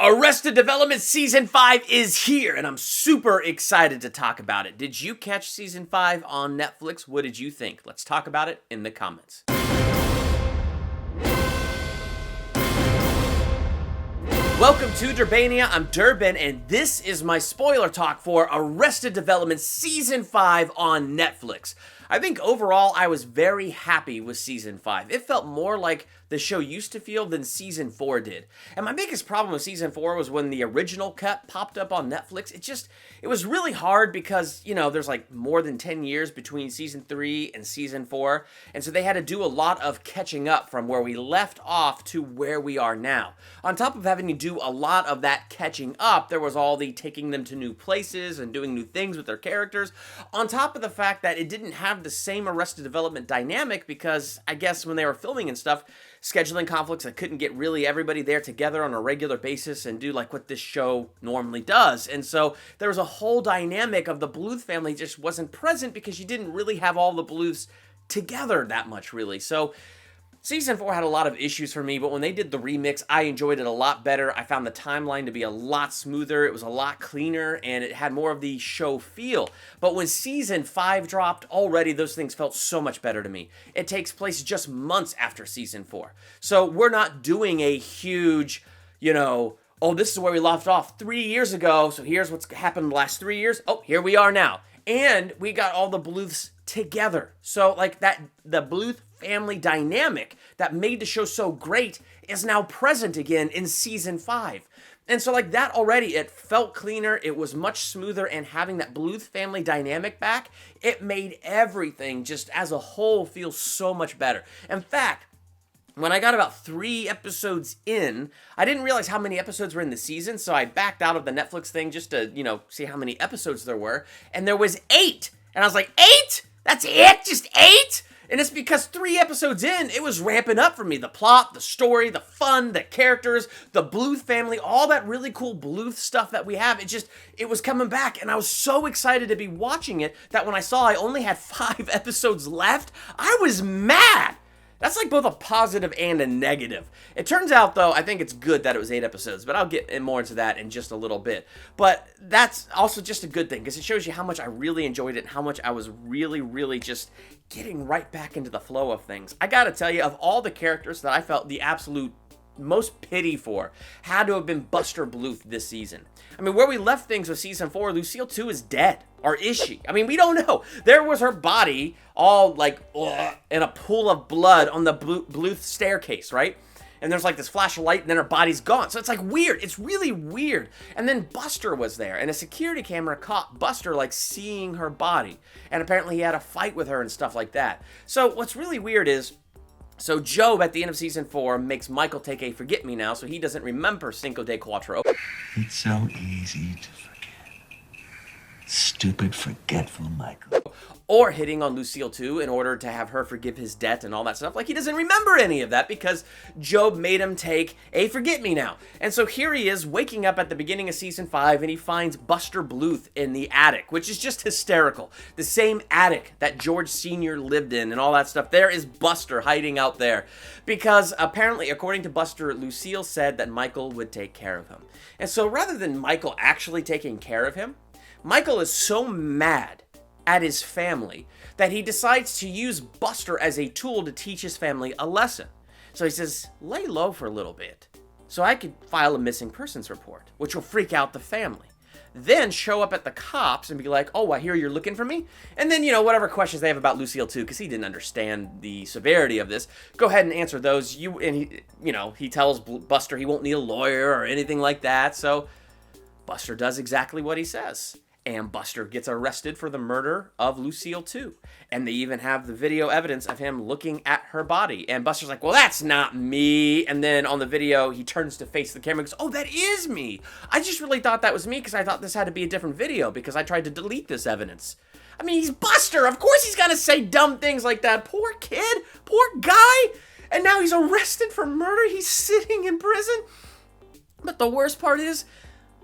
Arrested Development Season 5 is here, and I'm super excited to talk about it. Did you catch Season 5 on Netflix? What did you think? Let's talk about it in the comments. Welcome to Durbania, I'm Durbin, and this is my spoiler talk for Arrested Development Season 5 on Netflix. I think overall I was very happy with Season 5. It felt more like the show used to feel than Season 4 did. And my biggest problem with Season 4 was when the original cut popped up on Netflix. It was really hard because, there's like more than 10 years between Season 3 and Season 4. And so they had to do a lot of catching up from where we left off to where we are now. On top of having to do a lot of that catching up, there was all the taking them to new places and doing new things with their characters. On top of the fact that it didn't have the same Arrested Development dynamic because I guess when they were filming and stuff, scheduling conflicts, I couldn't get really everybody there together on a regular basis and do like what this show normally does. And so there was a whole dynamic of the Bluth family just wasn't present because you didn't really have all the Bluths together that much really. So Season 4 had a lot of issues for me, but when they did the remix, I enjoyed it a lot better. I found the timeline to be a lot smoother, it was a lot cleaner, and it had more of the show feel. But when Season 5 dropped, already those things felt so much better to me. It takes place just months after Season 4. So we're not doing a huge, oh, this is where we left off 3 years ago, so here's what's happened the last 3 years. Oh, here we are now. And we got all the Bluths together. So like that, the Bluth family dynamic that made the show so great is now present again in Season 5. And so like that already, it felt cleaner, it was much smoother, and having that Bluth family dynamic back, it made everything just as a whole feel so much better. In fact, when I got about 3 episodes in, I didn't realize how many episodes were in the season, so I backed out of the Netflix thing just to, see how many episodes there were, and there was 8! And I was like, 8? That's it? Just 8? And it's because 3 episodes in, it was ramping up for me. The plot, the story, the fun, the characters, the Bluth family, all that really cool Bluth stuff that we have, it was coming back. And I was so excited to be watching it that when I saw I only had 5 episodes left, I was mad. That's like both a positive and a negative. It turns out, though, I think it's good that it was 8 episodes, but I'll get more into that in just a little bit. But that's also just a good thing, because it shows you how much I really enjoyed it and how much I was really, really just getting right back into the flow of things. I gotta tell you, of all the characters that I felt the absolute most pity for had to have been Buster Bluth this season. I mean, where we left things with Season 4, Lucille 2 is dead. Or is she? I mean, we don't know. There was her body all like in a pool of blood on the Bluth staircase, right? And there's like this flash of light and then her body's gone. So it's like weird. It's really weird. And then Buster was there and a security camera caught Buster like seeing her body. And apparently he had a fight with her and stuff like that. So what's really weird is, so Job at the end of Season 4 makes Michael take a forget-me-now so he doesn't remember Cinco de Cuatro. It's so easy to forget. Stupid, forgetful Michael. Or hitting on Lucille too in order to have her forgive his debt and all that stuff. Like, he doesn't remember any of that because Job made him take a forget-me-now. And so here he is waking up at the beginning of Season 5 and he finds Buster Bluth in the attic, which is just hysterical. The same attic that George Sr. lived in and all that stuff. There is Buster hiding out there because apparently, according to Buster, Lucille said that Michael would take care of him. And so rather than Michael actually taking care of him, Michael is so mad at his family that he decides to use Buster as a tool to teach his family a lesson. So he says, lay low for a little bit so I could file a missing persons report, which will freak out the family. Then show up at the cops and be like, oh, I hear you're looking for me. And then, whatever questions they have about Lucille too, because he didn't understand the severity of this, go ahead and answer those. He tells Buster he won't need a lawyer or anything like that. So Buster does exactly what he says. And Buster gets arrested for the murder of Lucille too. And they even have the video evidence of him looking at her body. And Buster's like, well, that's not me. And then on the video, he turns to face the camera and goes, oh, that is me. I just really thought that was me because I thought this had to be a different video because I tried to delete this evidence. I mean, he's Buster. Of course he's gonna say dumb things like that. Poor kid. Poor guy. And now he's arrested for murder. He's sitting in prison. But the worst part is,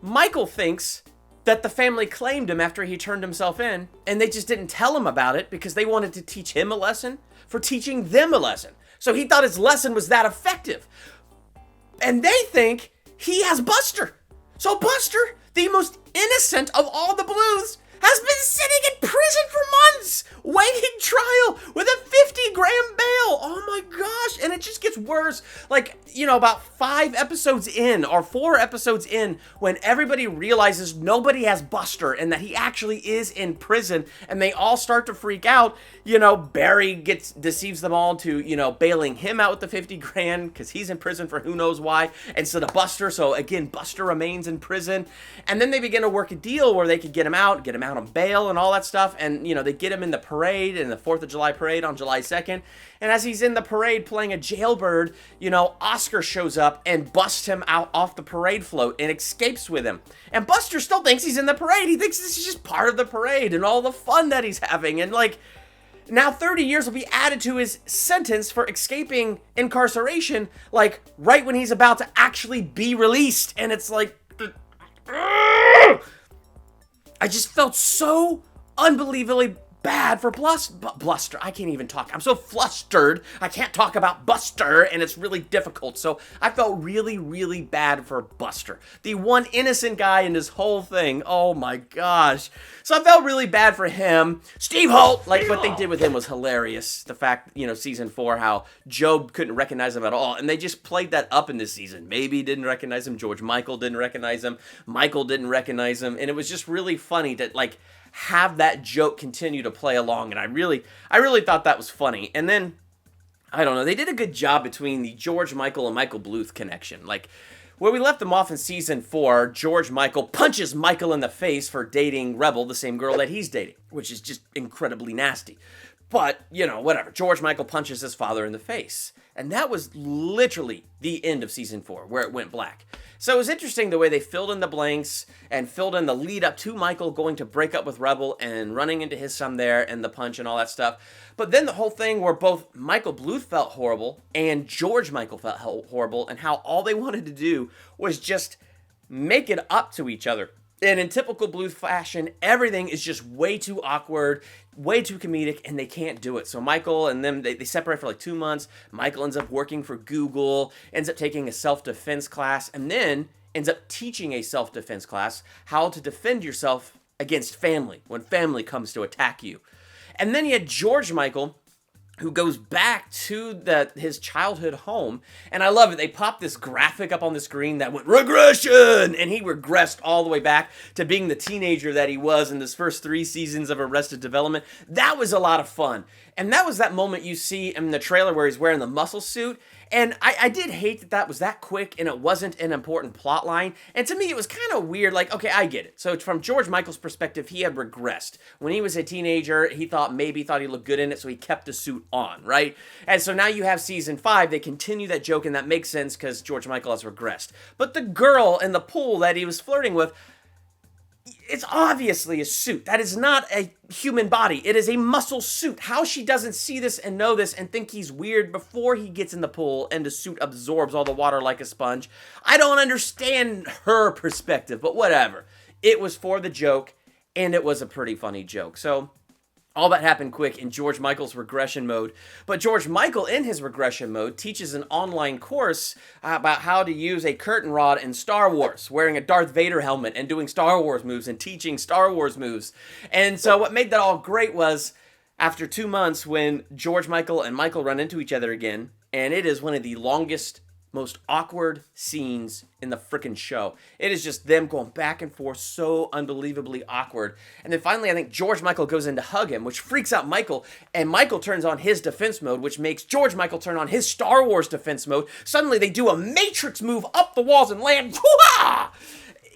Michael thinks that the family claimed him after he turned himself in, and they just didn't tell him about it because they wanted to teach him a lesson for teaching them a lesson. So he thought his lesson was that effective. And they think he has Buster. So Buster, the most innocent of all the Bluths, has been sitting in prison for months, waiting trial with a 50-gram bail. Oh my gosh, and it just gets worse. Like, about 5 episodes in, or 4 episodes in, when everybody realizes nobody has Buster and that he actually is in prison, and they all start to freak out, Barry deceives them all to, bailing him out with the 50 grand, because he's in prison for who knows why, instead of Buster. So again, Buster remains in prison, and then they begin to work a deal where they could get him out on bail and all that stuff, and they get him in the parade, in the 4th of July parade on July 2nd, and as he's in the parade playing a jailbird, Oscar shows up and busts him out off the parade float and escapes with him, and Buster still thinks he's in the parade. He thinks this is just part of the parade and all the fun that he's having, and now 30 years will be added to his sentence for escaping incarceration, right when he's about to actually be released, and it's I just felt so unbelievably bad for Bluster. I can't even talk. I'm so flustered. I can't talk about Buster, and it's really difficult. So I felt really, really bad for Buster, the one innocent guy in this whole thing. Oh my gosh. So I felt really bad for him. Steve Holt, what they did with him was hilarious. The fact, season 4, how Job couldn't recognize him at all, and they just played that up in this season. Maybe didn't recognize him. George Michael didn't recognize him. Michael didn't recognize him, and it was just really funny to have that joke continue to play along, and I really thought that was funny. And then, I don't know, they did a good job between the George Michael and Michael Bluth connection. Where we left them off in season 4, George Michael punches Michael in the face for dating Rebel, the same girl that he's dating, which is just incredibly nasty. But, whatever. George Michael punches his father in the face. And that was literally the end of season 4, where it went black. So it was interesting the way they filled in the blanks and filled in the lead up to Michael going to break up with Rebel and running into his son there and the punch and all that stuff. But then the whole thing where both Michael Bluth felt horrible and George Michael felt horrible, and how all they wanted to do was just make it up to each other. And in typical Bluth fashion, everything is just way too awkward, way too comedic, and they can't do it. So Michael and them, they separate for 2 months. Michael ends up working for Google, ends up taking a self-defense class, and then ends up teaching a self-defense class how to defend yourself against family when family comes to attack you. And then you had George Michael, who goes back to his childhood home, and I love it. They popped this graphic up on the screen that went, regression, and he regressed all the way back to being the teenager that he was in his first 3 seasons of Arrested Development. That was a lot of fun, and that was that moment you see in the trailer where he's wearing the muscle suit, and I did hate that was that quick, and it wasn't an important plot line, and to me it was kind of weird. Okay, I get it. So from George Michael's perspective, he had regressed. When he was a teenager, he thought he looked good in it, so he kept the suit on, right? And so now you have season 5, they continue that joke, and that makes sense because George Michael has regressed. But the girl in the pool that he was flirting with, it's obviously a suit. That is not a human body. It is a muscle suit. How she doesn't see this and know this and think he's weird before he gets in the pool and the suit absorbs all the water like a sponge, I don't understand her perspective, but whatever. It was for the joke, and it was a pretty funny joke. So all that happened quick in George Michael's regression mode. But George Michael, in his regression mode, teaches an online course about how to use a curtain rod in Star Wars, wearing a Darth Vader helmet and doing Star Wars moves and teaching Star Wars moves. And so what made that all great was, after 2 months, when George Michael and Michael run into each other again, and it is one of the longest, most awkward scenes in the frickin' show. It is just them going back and forth, so unbelievably awkward. And then finally, I think George Michael goes in to hug him, which freaks out Michael, and Michael turns on his defense mode, which makes George Michael turn on his Star Wars defense mode. Suddenly, they do a Matrix move up the walls and land. Hoo-ah!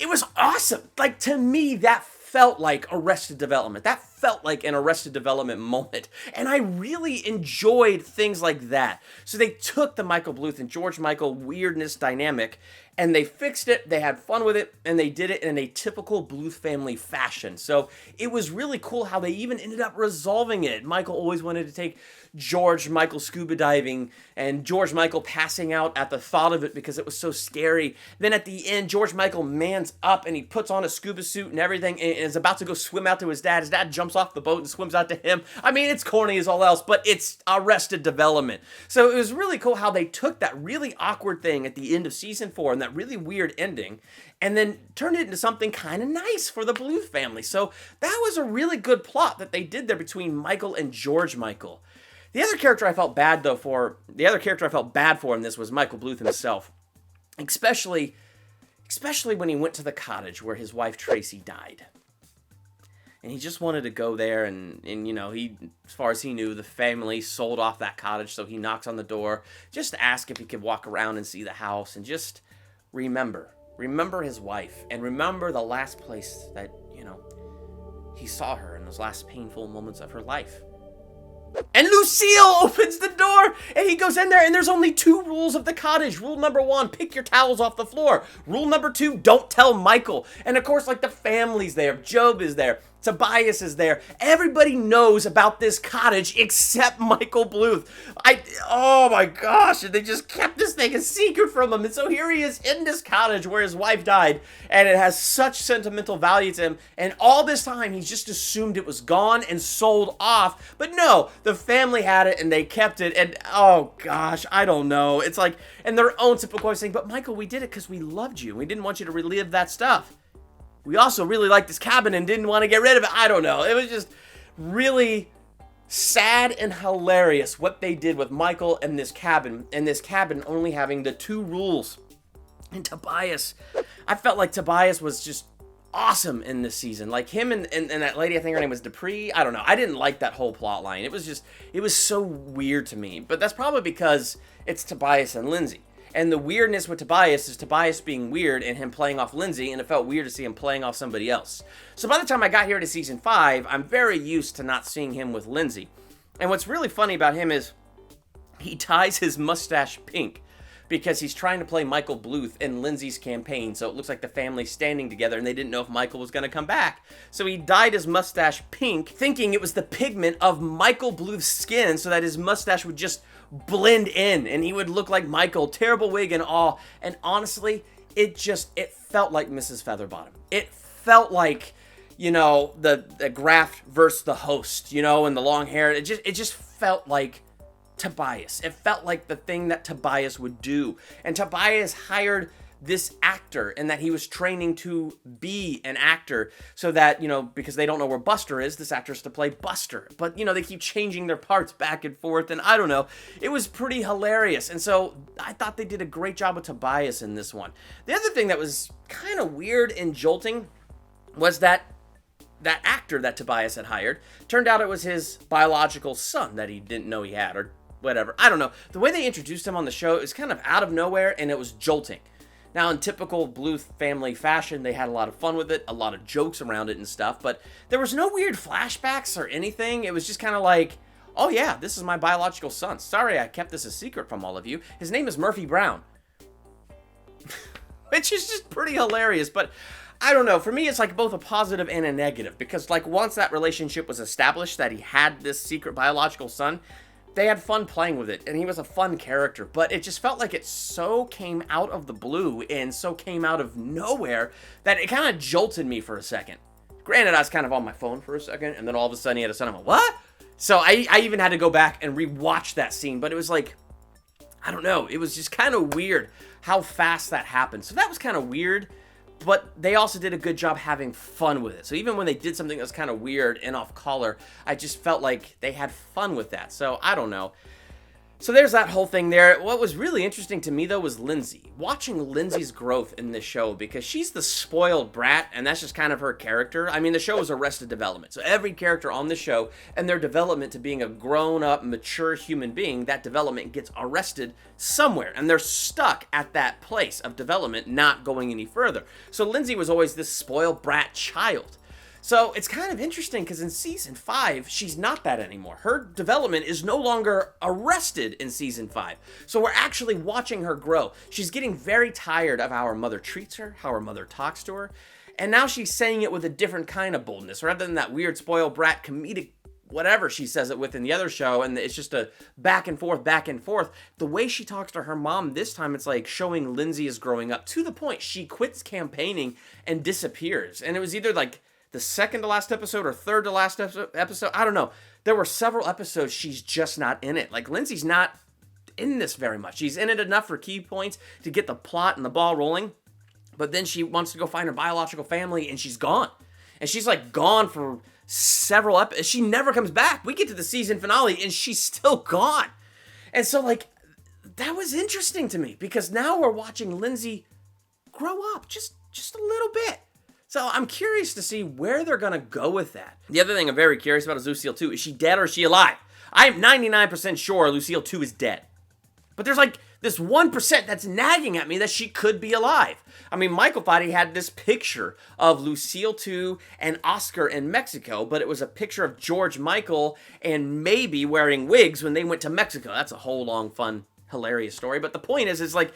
It was awesome. To me, that felt like Arrested Development. That felt like an Arrested Development moment. And I really enjoyed things like that. So they took the Michael Bluth and George Michael weirdness dynamic, and they fixed it, they had fun with it, and they did it in a typical Bluth family fashion. So it was really cool how they even ended up resolving it. Michael always wanted to take George Michael scuba diving, and George Michael passing out at the thought of it because it was so scary. Then at the end, George Michael mans up, and he puts on a scuba suit and everything, and is about to go swim out to his dad. His dad jumps off the boat and swims out to him. I mean, it's corny as all else, but it's Arrested Development. So it was really cool how they took that really awkward thing at the end of season 4 and that really weird ending, and then turned it into something kind of nice for the Bluth family. So that was a really good plot that they did there between Michael and George Michael. The other character I felt bad for in this was Michael Bluth himself, especially when he went to the cottage where his wife Tracy died. And he just wanted to go there, and he, as far as he knew, the family sold off that cottage, so he knocks on the door just to ask if he could walk around and see the house and just remember his wife, and remember the last place that, he saw her in those last painful moments of her life. And Lucille opens the door, and he goes in there, and there's only 2 rules of the cottage. Rule number 1, pick your towels off the floor. Rule number 2, don't tell Michael. And of course, the family's there. Job is there. Tobias is there. Everybody knows about this cottage except Michael Bluth. Oh my gosh, and they just kept this thing a secret from him. And so here he is in this cottage where his wife died, and it has such sentimental value to him. And all this time, he's just assumed it was gone and sold off. But no, the family had it and they kept it. And oh gosh, I don't know. It's in their own typical way saying, but Michael, we did it because we loved you. We didn't want you to relive that stuff. We also really liked this cabin and didn't want to get rid of it. I don't know. It was just really sad and hilarious what they did with Michael and this cabin only having the 2 rules. And Tobias, I felt like Tobias was just awesome in this season. Him and that lady, I think her name was Dupree. I don't know. I didn't like that whole plot line. It was so weird to me. But that's probably because it's Tobias and Lindsay. And the weirdness with Tobias is Tobias being weird and him playing off Lindsay, and it felt weird to see him playing off somebody else. So by the time I got here to season 5, I'm very used to not seeing him with Lindsay. And what's really funny about him is he dyes his mustache pink because he's trying to play Michael Bluth in Lindsay's campaign, so it looks like the family's standing together and they didn't know if Michael was going to come back. So he dyed his mustache pink, thinking it was the pigment of Michael Bluth's skin so that his mustache would just blend in and he would look like Michael. Terrible wig and all. And honestly, it felt like Mrs. Featherbottom. It felt like, the graft versus the host, and the long hair. It just felt like Tobias. It felt like the thing that Tobias would do. And Tobias hired this actor and that he was training to be an actor so that, because they don't know where Buster is, this actor's to play Buster. But, they keep changing their parts back and forth, and I don't know. It was pretty hilarious. And so I thought they did a great job with Tobias in this one. The other thing that was kind of weird and jolting was that actor that Tobias had hired, turned out it was his biological son that he didn't know he had, or whatever. I don't know. The way they introduced him on the show is kind of out of nowhere, and it was jolting. Now, in typical Bluth family fashion, they had a lot of fun with it, a lot of jokes around it and stuff, but there was no weird flashbacks or anything. It was just kind of like, oh yeah, this is my biological son. Sorry I kept this a secret from all of you. His name is Murphy Brown. Which is just pretty hilarious, but I don't know. For me, it's both a positive and a negative, because once that relationship was established, that he had this secret biological son, they had fun playing with it, and he was a fun character, but it just felt like it so came out of the blue and so came out of nowhere that it kind of jolted me for a second. Granted, I was kind of on my phone for a second, and then all of a sudden he had a son. I'm like, what? So I even had to go back and rewatch that scene, but it was I don't know. It was just kind of weird how fast that happened. So that was kind of weird. But they also did a good job having fun with it. So even when they did something that was kind of weird and off color, I just felt like they had fun with that. So I don't know. So there's that whole thing there. What was really interesting to me, though, was Lindsay. Watching Lindsay's growth in this show, because she's the spoiled brat, and that's just kind of her character. I mean, the show is Arrested Development. So every character on the show and their development to being a grown-up, mature human being, that development gets arrested somewhere. And they're stuck at that place of development, not going any further. So Lindsay was always this spoiled brat child. So it's kind of interesting because in season 5, she's not that anymore. Her development is no longer arrested in season 5. So we're actually watching her grow. She's getting very tired of how her mother treats her, how her mother talks to her. And now she's saying it with a different kind of boldness, rather than that weird spoiled brat comedic whatever she says it with in the other show, and it's just a back and forth. The way she talks to her mom this time, it's showing Lindsay is growing up, to the point she quits campaigning and disappears. And it was either the second to last episode or third to last episode. I don't know. There were several episodes she's just not in it. Lindsay's not in this very much. She's in it enough for key points to get the plot and the ball rolling, but then she wants to go find her biological family, and she's gone. And she's like gone for several episodes. She never comes back. We get to the season finale, and she's still gone. And so, like, that was interesting to me, because now we're watching Lindsay grow up just a little bit. So I'm curious to see where they're going to go with that. The other thing I'm very curious about is Lucille 2. Is she dead or is she alive? I am 99% sure Lucille 2 is dead. But there's like this 1% that's nagging at me that she could be alive. I mean, Michael thought he had this picture of Lucille 2 and Oscar in Mexico, but it was a picture of George Michael and maybe wearing wigs when they went to Mexico. That's a whole long, fun, hilarious story. But the point is like,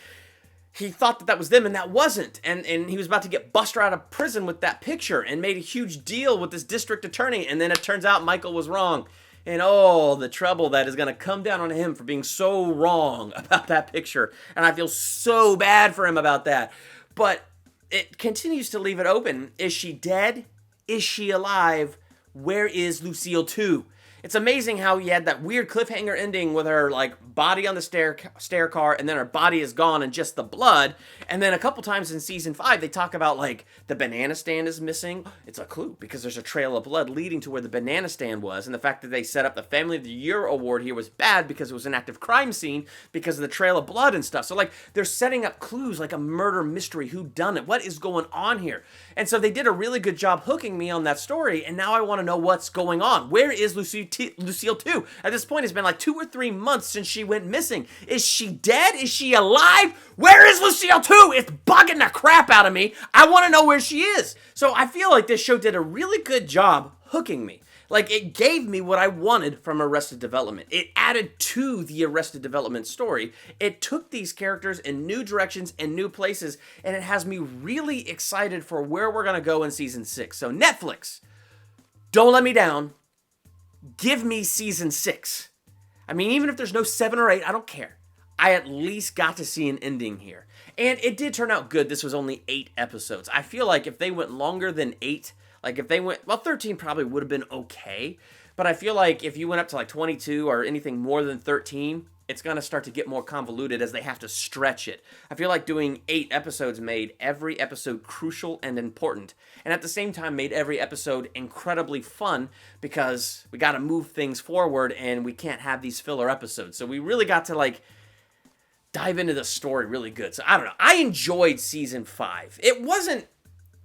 he thought that was them, and that wasn't. And he was about to get busted out of prison with that picture and made a huge deal with this district attorney. And then it turns out Michael was wrong. And oh, the trouble that is going to come down on him for being so wrong about that picture. And I feel so bad for him about that. But it continues to leave it open. Is she dead? Is she alive? Where is Lucille 2? It's amazing how he had that weird cliffhanger ending with her, like, body on the stair car, and then her body is gone and just the blood. And then a couple times in season 5, they talk about, like, the banana stand is missing. It's a clue, because there's a trail of blood leading to where the banana stand was. And the fact that they set up the Family of the Year award here was bad because it was an active crime scene because of the trail of blood and stuff. So, like, they're setting up clues like a murder mystery. Who done it? What is going on here? And so they did a really good job hooking me on that story, and now I want to know what's going on. Where is Lucille 2? At this point, it's been like 2 or 3 months since she went missing. Is she dead? Is she alive? Where is Lucille 2? It's bugging the crap out of me. I want to know where she is. So I feel like this show did a really good job hooking me. Like, it gave me what I wanted from Arrested Development. It added to the Arrested Development story. It took these characters in new directions and new places, and it has me really excited for where we're going to go in season 6. So Netflix, don't let me down. Give me season 6. I mean, even if there's no 7 or 8, I don't care. I at least got to see an ending here. And it did turn out good. This was only 8 episodes. I feel like if they went longer than 8, like if they went, well, 13 probably would have been okay. But I feel like if you went up to like 22 or anything more than 13, it's going to start to get more convoluted as they have to stretch it. I feel like doing 8 episodes made every episode crucial and important, and at the same time made every episode incredibly fun because we got to move things forward and we can't have these filler episodes. So we really got to like dive into the story really good. So I don't know. I enjoyed season 5. It wasn't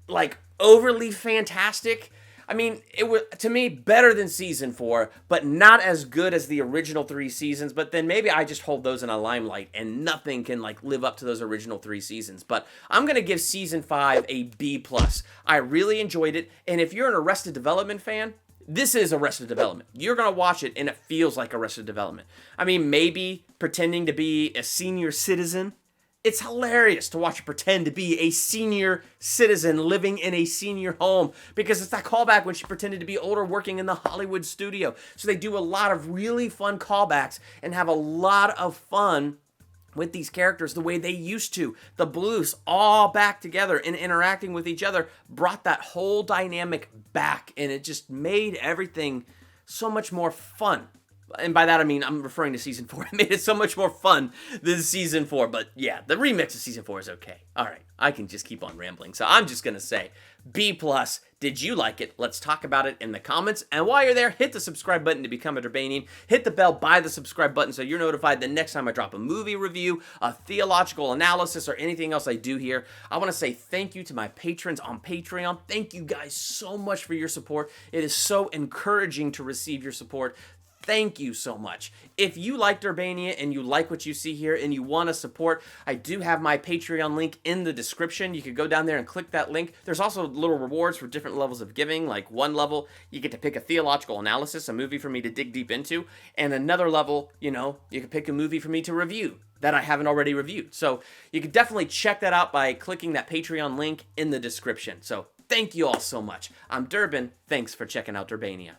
like overly fantastic. I mean, it was, to me, better than season 4, but not as good as the original 3 seasons. But then maybe I just hold those in a limelight and nothing can like live up to those original 3 seasons. But I'm going to give season 5 a B+. I really enjoyed it. And if you're an Arrested Development fan, this is Arrested Development. You're going to watch it and it feels like Arrested Development. I mean, maybe pretending to be a senior citizen. It's hilarious to watch her pretend to be a senior citizen living in a senior home because it's that callback when she pretended to be older working in the Hollywood studio. So they do a lot of really fun callbacks and have a lot of fun with these characters the way they used to. The Bluths all back together and interacting with each other brought that whole dynamic back, and it just made everything so much more fun. And by that, I mean, I'm referring to season 4. It made it so much more fun than season 4. But yeah, the remix of season 4 is okay. All right, I can just keep on rambling. So I'm just going to say B+. Did you like it? Let's talk about it in the comments. And while you're there, hit the subscribe button to become a Durbanian. Hit the bell by the subscribe button so you're notified the next time I drop a movie review, a theological analysis, or anything else I do here. I want to say thank you to my patrons on Patreon. Thank you guys so much for your support. It is so encouraging to receive your support. Thank you so much. If you like Durbania and you like what you see here and you want to support, I do have my Patreon link in the description. You could go down there and click that link. There's also little rewards for different levels of giving. Like one level, you get to pick a theological analysis, a movie for me to dig deep into. And another level, you know, you can pick a movie for me to review that I haven't already reviewed. So you can definitely check that out by clicking that Patreon link in the description. So thank you all so much. I'm Durbin. Thanks for checking out Durbania.